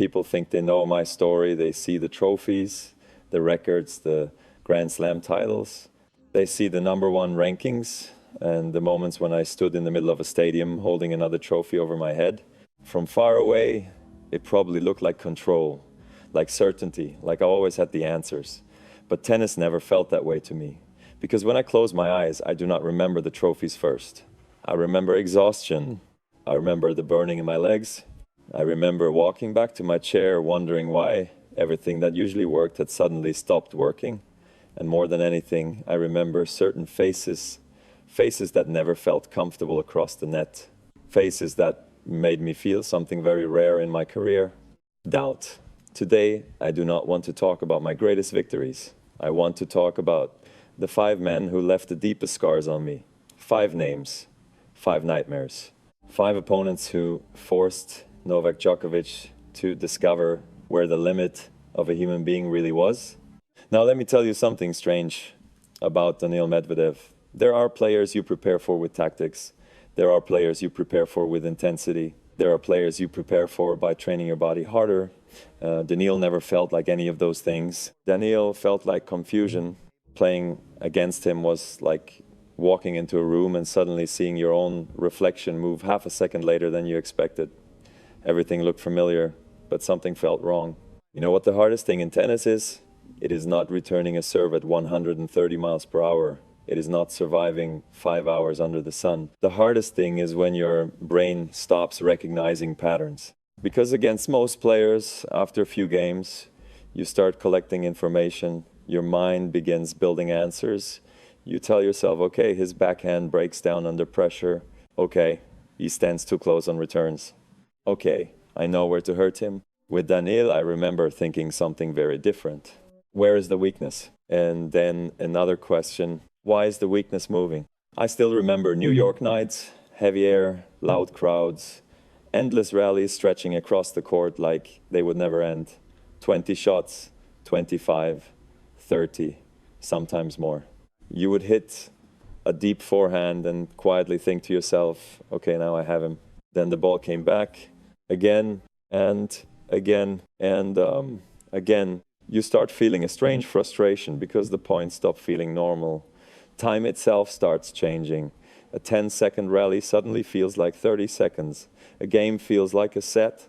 People think they know my story. They see the trophies, the records, the Grand Slam titles. They see the #1 rankings and the moments when I stood in the middle of a stadium holding another trophy over my head. From far away, it probably looked like control, like certainty, like I always had the answers. But tennis never felt that way to me. Because when I close my eyes, I do not remember the trophies first. I remember exhaustion. I remember the burning in my legs. I remember walking back to my chair, wondering why everything that usually worked had suddenly stopped working. And more than anything, I remember certain faces that never felt comfortable across the net. Faces that made me feel something very rare in my career: doubt. Today, I do not want to talk about my greatest victories. I want to talk about the 5 men who left the deepest scars on me. 5 names, 5 nightmares. 5 opponents who forced Novak Djokovic to discover where the limit of a human being really was. Now let me tell you something strange about Daniil Medvedev. There are players you prepare for with tactics. There are players you prepare for with intensity. There are players you prepare for by training your body harder. Daniil never felt like any of those things. Daniil felt like confusion. Playing against him was like walking into a room and suddenly seeing your own reflection move half a second later than you expected. Everything looked familiar, but something felt wrong. You know what the hardest thing in tennis is? It is not returning a serve at 130 miles per hour. It is not surviving 5 hours under the sun. The hardest thing is when your brain stops recognizing patterns. Because against most players, after a few games, you start collecting information. Your mind begins building answers. You tell yourself, okay, his backhand breaks down under pressure. Okay, he stands too close on returns. Okay, I know where to hurt him. With Daniil, I remember thinking something very different. Where is the weakness? And then another question, why is the weakness moving? I still remember New York nights, heavy air, loud crowds, endless rallies stretching across the court like they would never end. 20 shots, 25, 30, sometimes more. You would hit a deep forehand and quietly think to yourself, okay, now I have him. Then the ball came back again and again and again. You start feeling a strange frustration because the points stop feeling normal. Time itself starts changing. A 10-second rally suddenly feels like 30 seconds. A game feels like a set.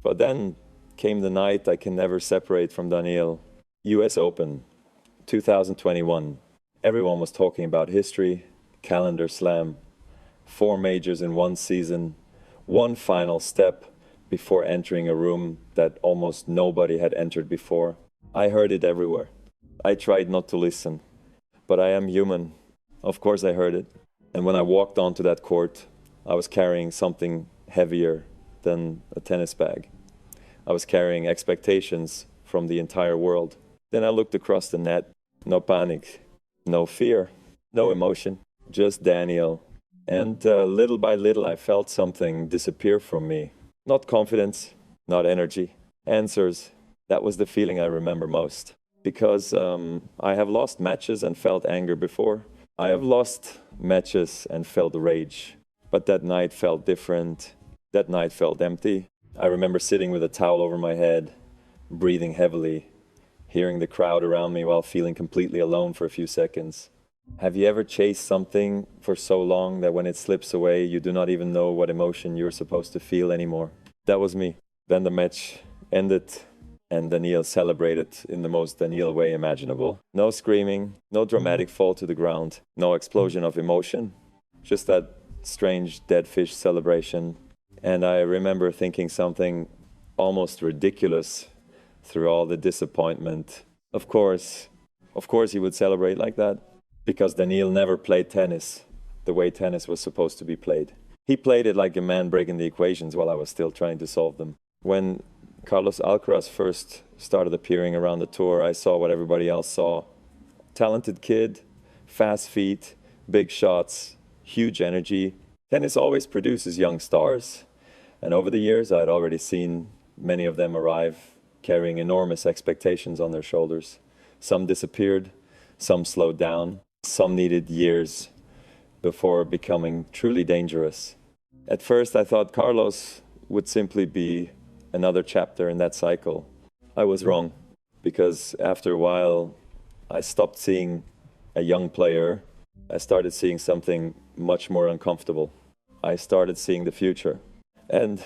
But then came the night I can never separate from Daniil. US Open, 2021. Everyone was talking about history, calendar slam, 4 majors in one season, one final step before entering a room that almost nobody had entered before. I heard it everywhere. I tried not to listen, but I am human. Of course I heard it. And when I walked onto that court, I was carrying something heavier than a tennis bag. I was carrying expectations from the entire world. Then I looked across the net. No panic, no fear, no emotion, just Daniil. And little by little I felt something disappear from me. Not confidence, not energy, answers. That was the feeling I remember most. Because I have lost matches and felt anger before. I have lost matches and felt rage. But that night felt different. That night felt empty. I remember sitting with a towel over my head, breathing heavily, hearing the crowd around me while feeling completely alone for a few seconds. Have you ever chased something for so long that when it slips away, you do not even know what emotion you're supposed to feel anymore? That was me. Then the match ended. And Daniil celebrated in the most Daniil way imaginable. No screaming, no dramatic fall to the ground, no explosion of emotion, just that strange dead fish celebration. And I remember thinking something almost ridiculous through all the disappointment. Of course he would celebrate like that, because Daniil never played tennis the way tennis was supposed to be played. He played it like a man breaking the equations while I was still trying to solve them. When Carlos Alcaraz first started appearing around the tour, I saw what everybody else saw. Talented kid, fast feet, big shots, huge energy. Tennis always produces young stars. And over the years, I had already seen many of them arrive, carrying enormous expectations on their shoulders. Some disappeared, some slowed down, some needed years before becoming truly dangerous. At first, I thought Carlos would simply be another chapter in that cycle. I was wrong, because after a while, I stopped seeing a young player. I started seeing something much more uncomfortable. I started seeing the future. And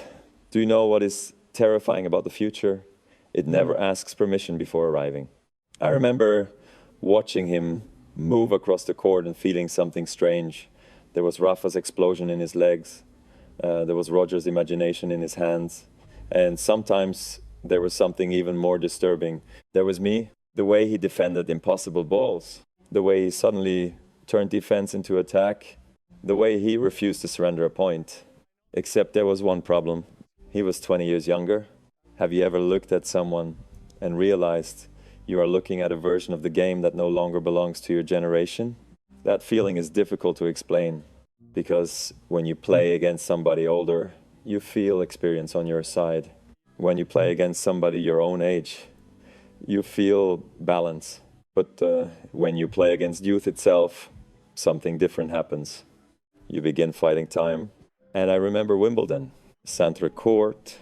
do you know what is terrifying about the future? It never asks permission before arriving. I remember watching him move across the court and feeling something strange. There was Rafa's explosion in his legs. There was Roger's imagination in his hands. And sometimes there was something even more disturbing. There was me, the way he defended impossible balls, the way he suddenly turned defense into attack, the way he refused to surrender a point. Except there was one problem. He was 20 years younger. Have you ever looked at someone and realized you are looking at a version of the game that no longer belongs to your generation? That feeling is difficult to explain, because when you play against somebody older, you feel experience on your side. When you play against somebody your own age, you feel balance. But when you play against youth itself, something different happens. You begin fighting time. And I remember Wimbledon, Centre Court,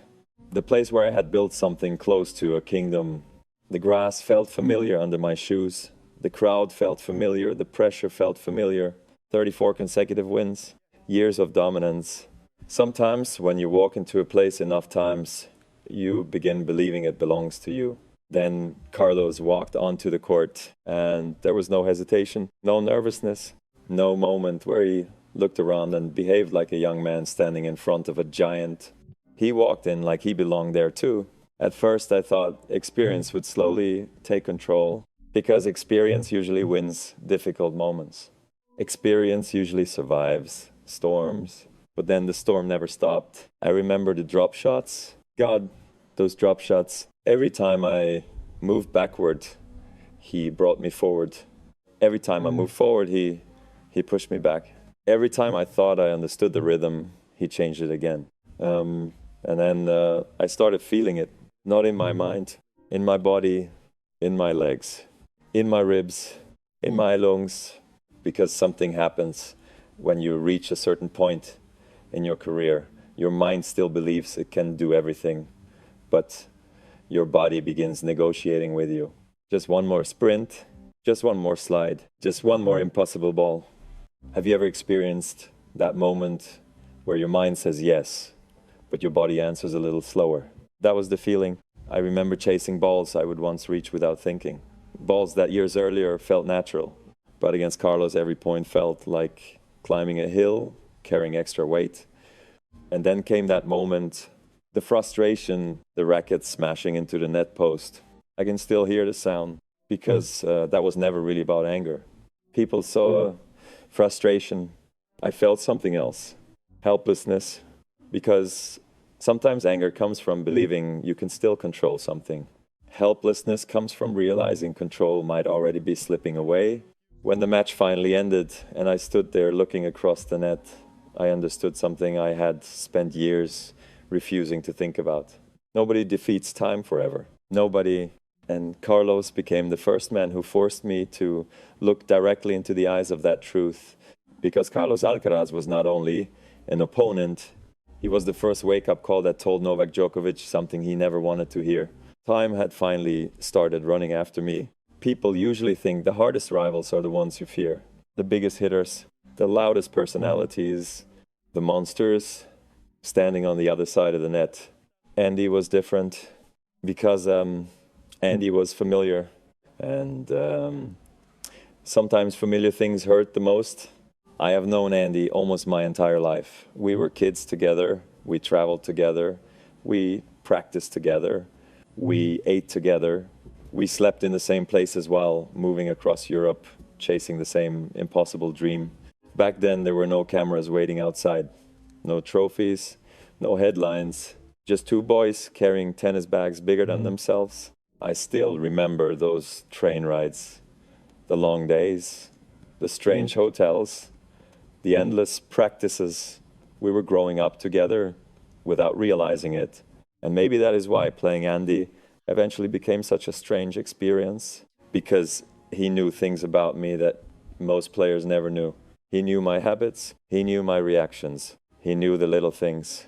the place where I had built something close to a kingdom. The grass felt familiar under my shoes. The crowd felt familiar. The pressure felt familiar. 34 consecutive wins, years of dominance. Sometimes when you walk into a place enough times, you begin believing it belongs to you. Then Carlos walked onto the court and there was no hesitation, no nervousness, no moment where he looked around and behaved like a young man standing in front of a giant. He walked in like he belonged there too. At first I thought experience would slowly take control, because experience usually wins difficult moments. Experience usually survives storms, but then the storm never stopped. I remember the drop shots. God, those drop shots. Every time I moved backward, he brought me forward. Every time I moved forward, he pushed me back. Every time I thought I understood the rhythm, he changed it again. And then I started feeling it, not in my mind, in my body, in my legs, in my ribs, in my lungs, because something happens when you reach a certain point in your career. Your mind still believes it can do everything, but your body begins negotiating with you. Just one more sprint, just one more slide, just one more impossible ball. Have you ever experienced that moment where your mind says yes, but your body answers a little slower? That was the feeling. I remember chasing balls I would once reach without thinking. Balls that years earlier felt natural, but against Carlos every point felt like climbing a hill, carrying extra weight. And then came that moment, the frustration, the racket smashing into the net post. I can still hear the sound, because that was never really about anger. People saw frustration. I felt something else, helplessness, because sometimes anger comes from believing you can still control something. Helplessness comes from realizing control might already be slipping away. When the match finally ended and I stood there looking across the net, I understood something I had spent years refusing to think about. Nobody defeats time forever. Nobody. And Carlos became the first man who forced me to look directly into the eyes of that truth. Because Carlos Alcaraz was not only an opponent, he was the first wake-up call that told Novak Djokovic something he never wanted to hear. Time had finally started running after me. People usually think the hardest rivals are the ones you fear. The biggest hitters, the loudest personalities, the monsters standing on the other side of the net. Andy was different because Andy was familiar. And sometimes familiar things hurt the most. I have known Andy almost my entire life. We were kids together. We traveled together. We practiced together. We ate together. We slept in the same place as well, moving across Europe, chasing the same impossible dream. Back then, there were no cameras waiting outside. No trophies, no headlines. Just two boys carrying tennis bags bigger than themselves. I still remember those train rides, the long days, the strange hotels, the endless practices. We were growing up together without realizing it. And maybe that is why playing Andy eventually became such a strange experience, because he knew things about me that most players never knew. He knew my habits, he knew my reactions, he knew the little things,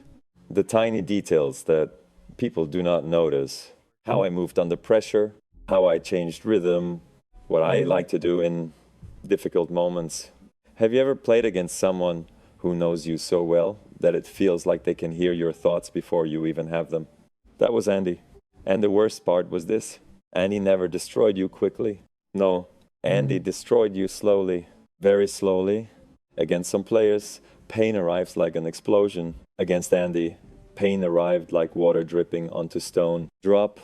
the tiny details that people do not notice how I moved under pressure, how I changed rhythm, what I like to do in difficult moments. Have you ever played against someone who knows you so well that it feels like they can hear your thoughts before you even have them? That was Andy. And the worst part was this: Andy never destroyed you quickly. No, Andy destroyed you slowly, very slowly. Against some players, pain arrives like an explosion. Against Andy, pain arrived like water dripping onto stone. Drop,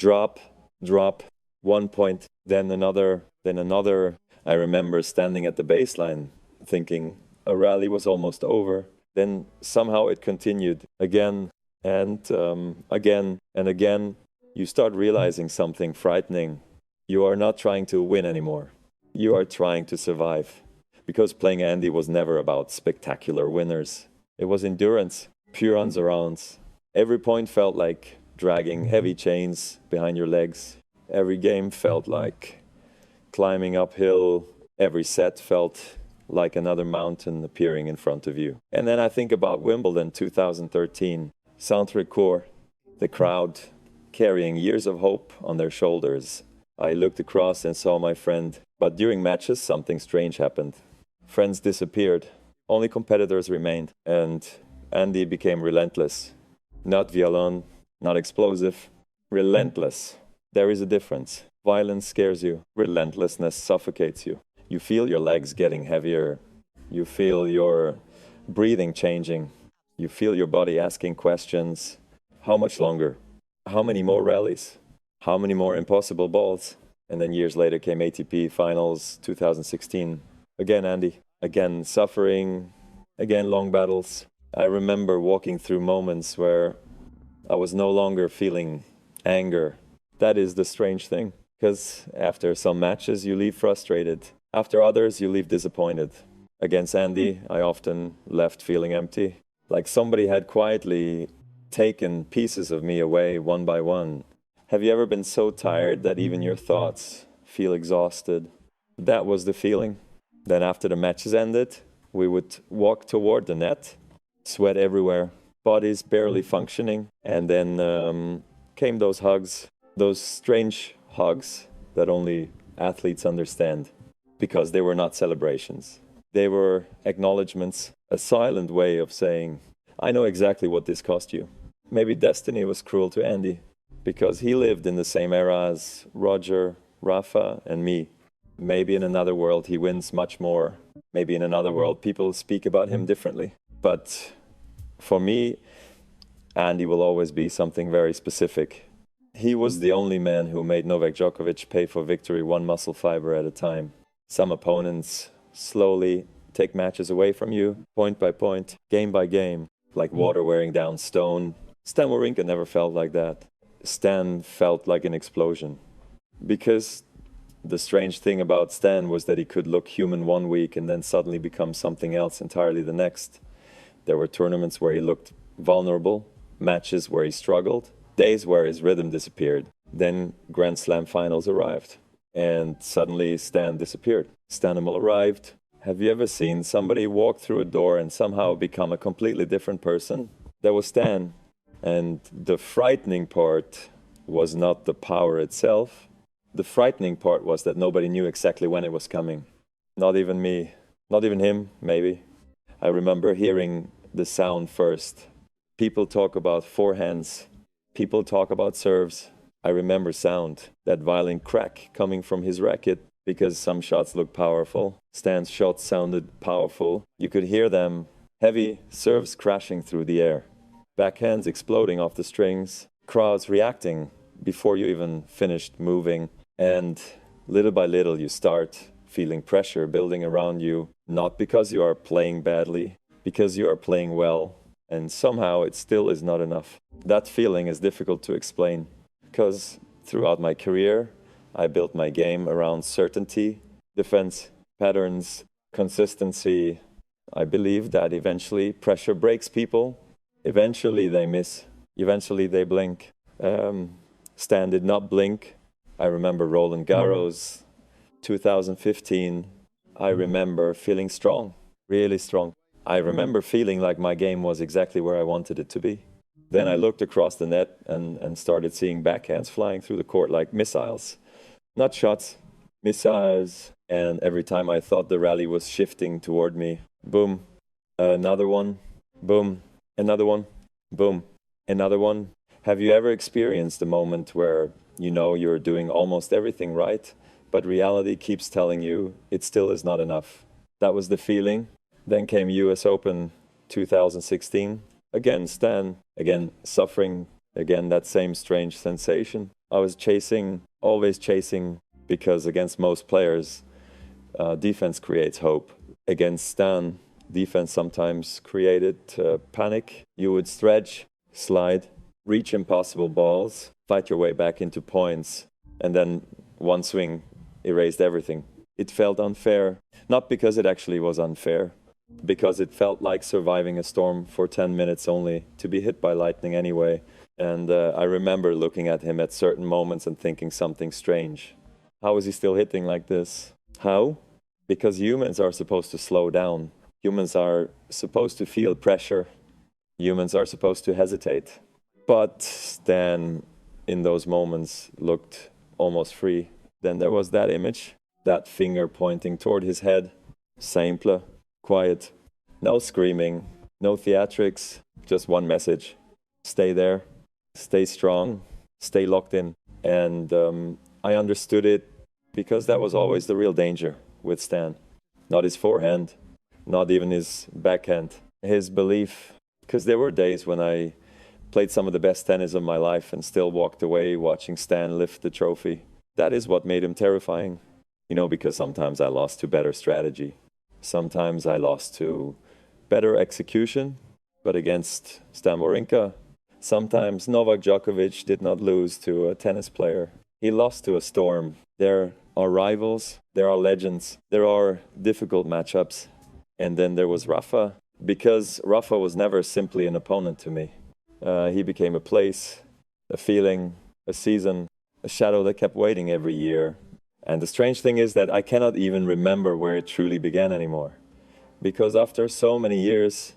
drop, drop. 1 point, then another, then another. I remember standing at the baseline thinking a rally was almost over. Then somehow it continued again and again and again. You start realizing something frightening. You are not trying to win anymore. You are trying to survive. Because playing Andy was never about spectacular winners. It was endurance, pure endurance. Every point felt like dragging heavy chains behind your legs. Every game felt like climbing uphill. Every set felt like another mountain appearing in front of you. And then I think about Wimbledon 2013, Centre-Court, the crowd carrying years of hope on their shoulders. I looked across and saw my friend. But during matches, something strange happened. Friends disappeared. Only competitors remained. And Andy became relentless. Not violent, not explosive. Relentless. There is a difference. Violence scares you. Relentlessness suffocates you. You feel your legs getting heavier. You feel your breathing changing. You feel your body asking questions. How much longer? How many more rallies? How many more impossible balls? And then years later came ATP Finals 2016. Again, Andy. Again, suffering. Again, long battles. I remember walking through moments where I was no longer feeling anger. That is the strange thing, because after some matches you leave frustrated. After others you leave disappointed. Against Andy, I often left feeling empty, like somebody had quietly taken pieces of me away one by one. Have you ever been so tired that even your thoughts feel exhausted? That was the feeling. Then after the matches ended, we would walk toward the net, sweat everywhere, bodies barely functioning, and then came those hugs. Those strange hugs that only athletes understand, because they were not celebrations. They were acknowledgements, a silent way of saying, I know exactly what this cost you. Maybe destiny was cruel to Andy, because he lived in the same era as Roger, Rafa, and me. Maybe in another world he wins much more. Maybe in another world people speak about him differently. But for me, Andy will always be something very specific. He was the only man who made Novak Djokovic pay for victory one muscle fiber at a time. Some opponents slowly take matches away from you, point by point, game by game, like water wearing down stone. Stan Wawrinka never felt like that. Stan felt like an explosion. Because the strange thing about Stan was that he could look human one week and then suddenly become something else entirely the next. There were tournaments where he looked vulnerable, matches where he struggled, days where his rhythm disappeared. Then Grand Slam finals arrived, and suddenly Stan disappeared. Stanimal arrived. Have you ever seen somebody walk through a door and somehow become a completely different person? That was Stan. And the frightening part was not the power itself. The frightening part was that nobody knew exactly when it was coming. Not even me. Not even him, maybe. I remember hearing the sound first. People talk about forehands. People talk about serves. I remember sound, that violent crack coming from his racket, because some shots looked powerful. Stan's shots sounded powerful. You could hear them, heavy serves crashing through the air, backhands exploding off the strings, crowds reacting before you even finished moving. And little by little you start feeling pressure building around you, not because you are playing badly, because you are playing well. And somehow it still is not enough. That feeling is difficult to explain, because throughout my career, I built my game around certainty, defense, patterns, consistency. I believe that eventually pressure breaks people. Eventually they miss. Eventually they blink. Stan did not blink. I remember Roland Garros, 2015. I remember feeling strong, really strong. I remember feeling like my game was exactly where I wanted it to be. Then I looked across the net and started seeing backhands flying through the court like missiles. Not shots, missiles. And every time I thought the rally was shifting toward me, boom, another one, boom, another one, boom, another one. Have you ever experienced a moment where you know you're doing almost everything right, but reality keeps telling you it still is not enough? That was the feeling. Then came US Open 2016. Again, Stan, again, suffering, again, that same strange sensation. I was chasing, always chasing, because against most players, defense creates hope. Against Stan, defense sometimes created panic. You would stretch, slide, reach impossible balls, fight your way back into points, and then one swing erased everything. It felt unfair, not because it actually was unfair, because it felt like surviving a storm for 10 minutes only to be hit by lightning anyway. And I remember looking at him at certain moments and thinking something strange. How is he still hitting like this? How? Because humans are supposed to slow down. Humans are supposed to feel pressure. Humans are supposed to hesitate. But Stan, in those moments, looked almost free. Then there was that image, that finger pointing toward his head. Simple, quiet, no screaming, no theatrics, just one message. Stay there, stay strong, stay locked in. And I understood it because that was always the real danger with Stan. Not his forehand, not even his backhand. His belief, because there were days when I played some of the best tennis of my life and still walked away watching Stan lift the trophy. That is what made him terrifying. You know, because sometimes I lost to better strategy. Sometimes I lost to better execution, but against Stan Wawrinka. Sometimes Novak Djokovic did not lose to a tennis player. He lost to a storm. There are rivals, there are legends, there are difficult matchups. And then there was Rafa, because Rafa was never simply an opponent to me. He became a place, a feeling, a season, a shadow that kept waiting every year. And the strange thing is that I cannot even remember where it truly began anymore. Because after so many years,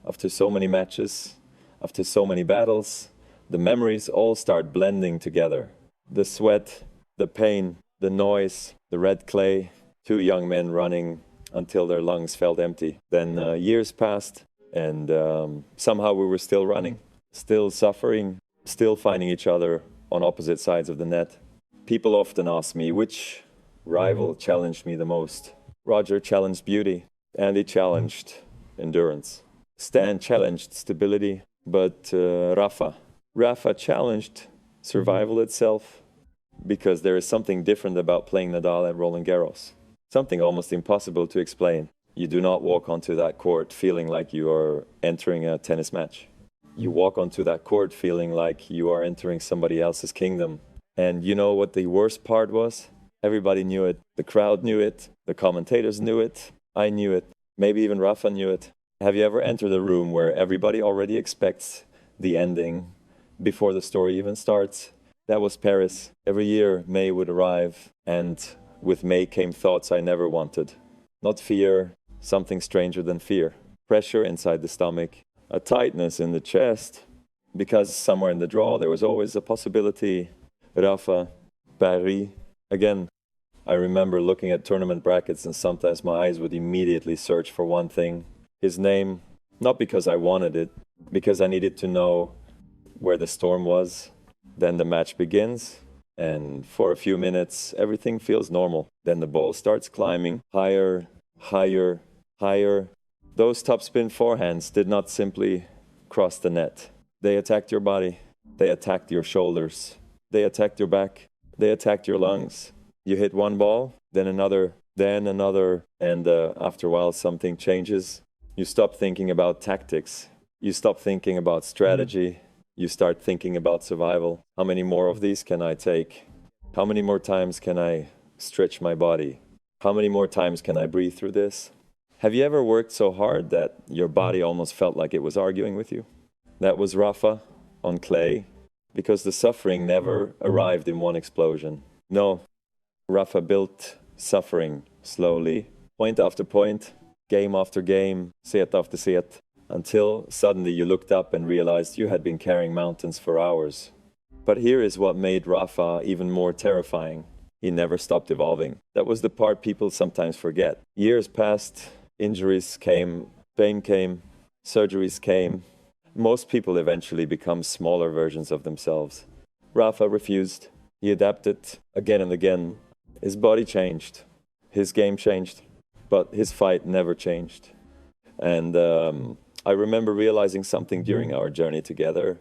after so many matches, after so many battles, the memories all start blending together. The sweat, the pain, the noise, the red clay, two young men running until their lungs felt empty. Then years passed, and somehow we were still running, still suffering, still finding each other on opposite sides of the net. People often ask me which rival challenged me the most. Roger challenged beauty, Andy challenged endurance. Stan challenged stability, but Rafa challenged survival itself, because there is something different about playing Nadal at Roland Garros. Something almost impossible to explain. You do not walk onto that court feeling like you are entering a tennis match. You walk onto that court feeling like you are entering somebody else's kingdom. And you know what the worst part was? Everybody knew it. The crowd knew it. The commentators knew it. I knew it. Maybe even Rafa knew it. Have you ever entered a room where everybody already expects the ending before the story even starts? That was Paris. Every year, May would arrive, and with May came thoughts I never wanted. Not fear, something stranger than fear. Pressure inside the stomach, a tightness in the chest, because somewhere in the draw there was always a possibility. Rafa, Paris. Again, I remember looking at tournament brackets, and sometimes my eyes would immediately search for one thing. His name, not because I wanted it, because I needed to know where the storm was. Then the match begins, and for a few minutes, everything feels normal. Then the ball starts climbing higher, higher, higher. Those topspin forehands did not simply cross the net. They attacked your body. They attacked your shoulders. They attacked your back. They attacked your lungs. You hit one ball, then another, and after a while something changes. You stop thinking about tactics. You stop thinking about strategy. You start thinking about survival. How many more of these can I take? How many more times can I stretch my body? How many more times can I breathe through this? Have you ever worked so hard that your body almost felt like it was arguing with you? That was Rafa on clay, because the suffering never arrived in one explosion. No, Rafa built suffering slowly, point after point, game after game, set after set. until suddenly you looked up and realized you had been carrying mountains for hours. But here is what made Rafa even more terrifying. He never stopped evolving. That was the part people sometimes forget. Years passed, injuries came, pain came, surgeries came. Most people eventually become smaller versions of themselves. Rafa refused. He adapted again and again. His body changed. His game changed. But his fight never changed. And I remember realizing something during our journey together.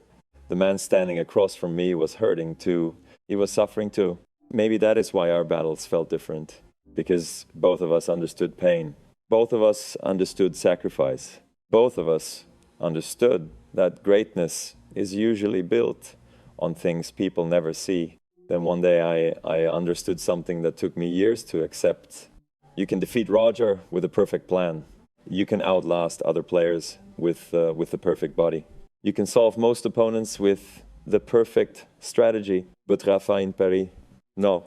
The man standing across from me was hurting too. He was suffering too. Maybe that is why our battles felt different. Because both of us understood pain. Both of us understood sacrifice. Both of us understood that greatness is usually built on things people never see. Then one day I understood something that took me years to accept. You can defeat Roger with a perfect plan. You can outlast other players with the perfect body. You can solve most opponents with the perfect strategy. But Rafa in Paris, no,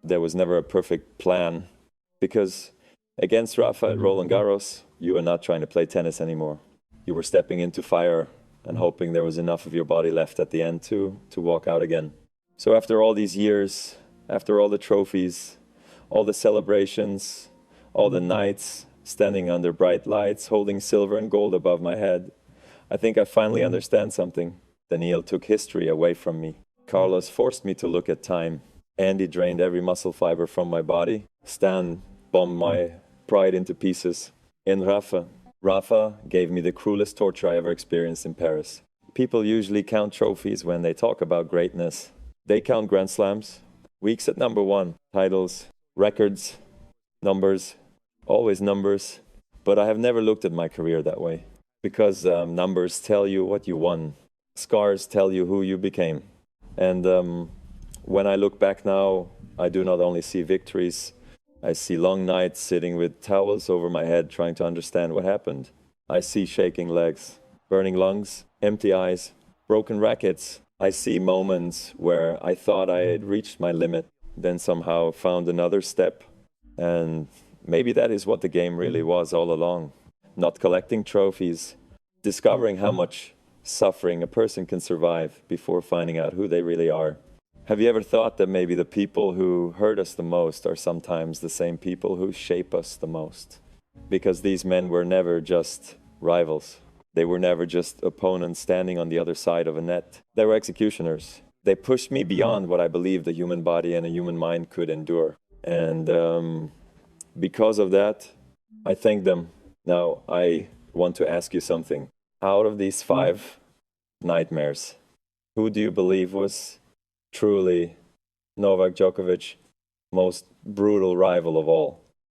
there was never a perfect plan. Because against Rafa at Roland Garros, you were not trying to play tennis anymore. You were stepping into fire and hoping there was enough of your body left at the end to walk out again. So after all these years, after all the trophies, all the celebrations, all the nights, standing under bright lights, holding silver and gold above my head, I think I finally understand something. Daniil took history away from me. Carlos forced me to look at time. Andy drained every muscle fiber from my body. Stan bombed my pride into pieces. And Rafa gave me the cruelest torture I ever experienced in Paris. People usually count trophies when they talk about greatness. They count Grand Slams, weeks at number one, titles, records, numbers, always numbers. But I have never looked at my career that way. Because numbers tell you what you won. Scars tell you who you became. And when I look back now, I do not only see victories, I see long nights sitting with towels over my head trying to understand what happened. I see shaking legs, burning lungs, empty eyes, broken rackets. I see moments where I thought I had reached my limit, then somehow found another step. And maybe that is what the game really was all along. Not collecting trophies, discovering how much suffering a person can survive before finding out who they really are. Have you ever thought that maybe the people who hurt us the most are sometimes the same people who shape us the most? Because these men were never just rivals. They were never just opponents standing on the other side of a net. They were executioners. They pushed me beyond what I believed a human body and a human mind could endure. And because of that, I thank them. Now, I want to ask you something. Out of these 5 nightmares, who do you believe was truly Novak Djokovic, most brutal rival of all?